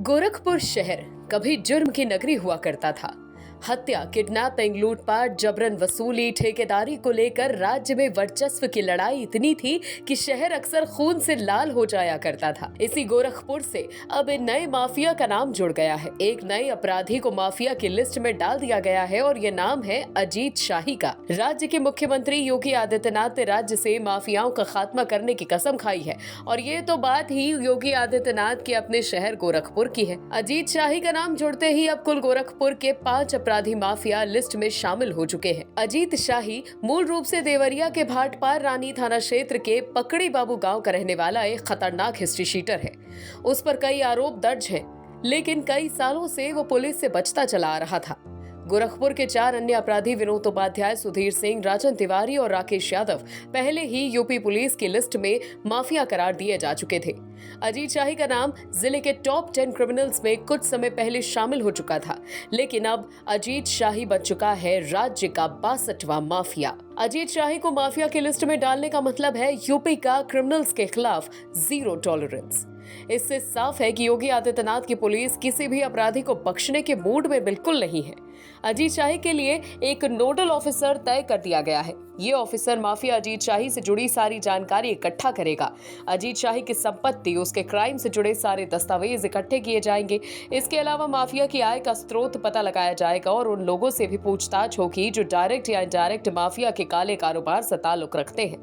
गोरखपुर शहर कभी जुर्म की नगरी हुआ करता था। हत्या, किडनैपिंग, लूटपाट, जबरन वसूली, ठेकेदारी को लेकर राज्य में वर्चस्व की लड़ाई इतनी थी कि शहर अक्सर खून से लाल हो जाया करता था। इसी गोरखपुर से अब एक नए माफिया का नाम जुड़ गया है। एक नए अपराधी को माफिया की लिस्ट में डाल दिया गया है और ये नाम है अजीत शाही का। राज्य के मुख्यमंत्री योगी आदित्यनाथ ने राज्य से माफियाओं का खात्मा करने की कसम खाई है और ये तो बात ही योगी आदित्यनाथ के अपने शहर गोरखपुर की है। अजीत शाही का नाम जुड़ते ही अब कुल गोरखपुर के 5 अपराधी माफिया लिस्ट में शामिल हो चुके हैं। अजीत शाही मूल रूप से देवरिया के भाटपार रानी थाना क्षेत्र के पकड़ी बाबू गांव का रहने वाला एक खतरनाक हिस्ट्री शीटर है। उस पर कई आरोप दर्ज हैं, लेकिन कई सालों से वो पुलिस से बचता चला आ रहा था। गोरखपुर के 4 अन्य अपराधी विनोद उपाध्याय, सुधीर सिंह, राजन तिवारी और राकेश यादव पहले ही यूपी पुलिस की लिस्ट में माफिया करार दिए जा चुके थे। अजीत शाही का नाम जिले के टॉप 10 क्रिमिनल्स में कुछ समय पहले शामिल हो चुका था, लेकिन अब अजीत शाही बन चुका है राज्य का 62वां माफिया। अजीत शाही को माफिया की लिस्ट में डालने का मतलब है यूपी का क्रिमिनल्स के खिलाफ जीरो टॉलरेंस। इससे साफ है कि योगी आदित्यनाथ की पुलिस किसी भी अपराधी को बख्शने के मूड में बिल्कुल नहीं है। अजीत शाही के लिए एक नोडल ऑफिसर तय कर दिया गया है। ये ऑफिसर माफिया अजीत शाही से जुड़ी सारी जानकारी इकट्ठा करेगा। अजीत शाही की संपत्ति, उसके क्राइम से जुड़े सारे दस्तावेज इकट्ठे किए जाएंगे। इसके अलावा माफिया की आय का स्रोत पता लगाया जाएगा और उन लोगों से भी पूछताछ होगी जो डायरेक्ट या इनडायरेक्ट माफिया के काले कारोबार से ताल्लुक रखते हैं।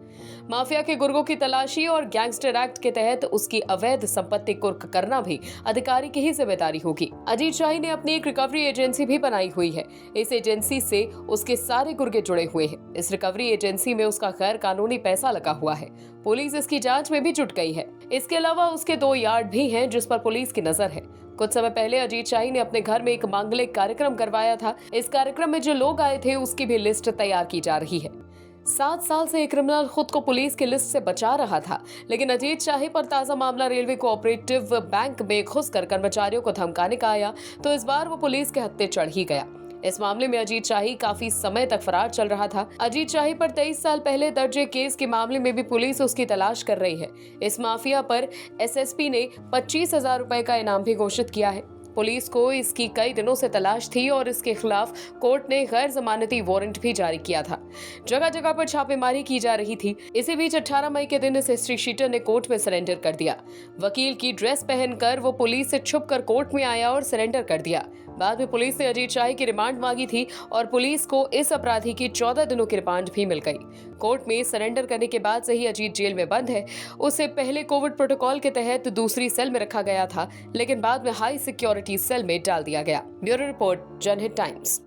माफिया के गुर्गों की तलाशी और गैंगस्टर एक्ट के तहत उसकी अवैध संपत्ति कुर्क करना भी अधिकारी की ही जिम्मेदारी होगी। अजीत शाही ने अपनी एक रिकवरी एजेंसी भी बनाई हुई है। इस एजेंसी से उसके सारे गुर्गे जुड़े हुए हैं। इस रिकवरी एजेंसी में उसका गैर कानूनी पैसा लगा हुआ है। पुलिस इसकी जांच में भी जुट गई है। इसके अलावा उसके 2 यार्ड भी हैं जिस पर पुलिस की नजर है। कुछ समय पहले अजीत शाही ने अपने घर में एक मांगलिक कार्यक्रम करवाया था। इस कार्यक्रम में जो लोग आए थे उसकी भी लिस्ट तैयार की जा रही है। 7 साल से एक क्रिमिनल खुद को पुलिस की लिस्ट से बचा रहा था, लेकिन अजीत शाही पर ताजा मामला रेलवे कोऑपरेटिव बैंक में घुसकर कर्मचारियों को धमकाने का आया, तो इस बार वो पुलिस के हत्थे चढ़ ही गया। इस मामले में अजीत शाही काफी समय तक फरार चल रहा था। अजीत शाही पर 23 साल पहले दर्ज केस के मामले में भी पुलिस उसकी तलाश कर रही है। इस माफिया पर एसएसपी ने 25,000 रुपए का इनाम भी घोषित किया है। पुलिस को इसकी कई दिनों से तलाश थी और इसके खिलाफ कोर्ट ने गैर जमानती वारंट भी जारी किया था। जगह जगह पर छापेमारी की जा रही थी। इसी बीच 18 मई के दिन इस हिस्ट्री शीटर ने कोर्ट में सरेंडर कर दिया। वकील की ड्रेस पहनकर वो पुलिस से छुपकर कोर्ट में आया और सरेंडर कर दिया। बाद में पुलिस ने अजीत शाही की रिमांड मांगी थी और पुलिस को इस अपराधी की 14 दिनों की रिमांड भी मिल गई। कोर्ट में सरेंडर करने के बाद से ही अजीत जेल में बंद है। उसे पहले कोविड प्रोटोकॉल के तहत दूसरी सेल में रखा गया था, लेकिन बाद में हाई सिक्योरिटी सेल में डाल दिया गया। ब्यूरो रिपोर्ट, जनहित टाइम्स।